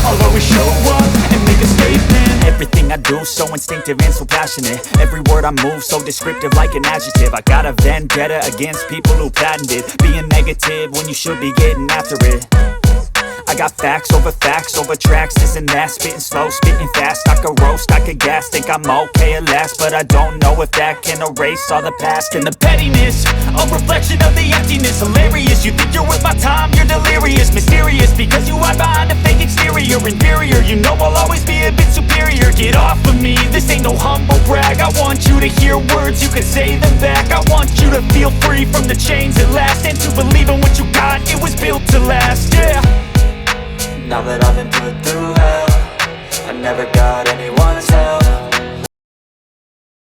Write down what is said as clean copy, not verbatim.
I'll always show up and make a statement. Everything I do so instinctive and so passionate. Every word I move so descriptive like an adjective. I got a vendetta against people who patented being negative when you should be getting after it. I got facts over tracks, this and that. Spitting slow, spitting fast. I could roast, I could gas. Think I'm okay at last, but I don't know if that can erase all the past. And the pettiness, a reflection of the emptiness. Hilarious, you think you're worth my time, you're delirious. Mysterious, because you hide behind a fake exterior. Inferior, you know I'll always be a bit superior. Get off of me, this ain't no humble brag. I want you to hear words, you can say them back. I want you to feel free from the chains at last, and to believe in what you got, it was built to last, yeah. Now that I've been put through hell, I never got anyone's help.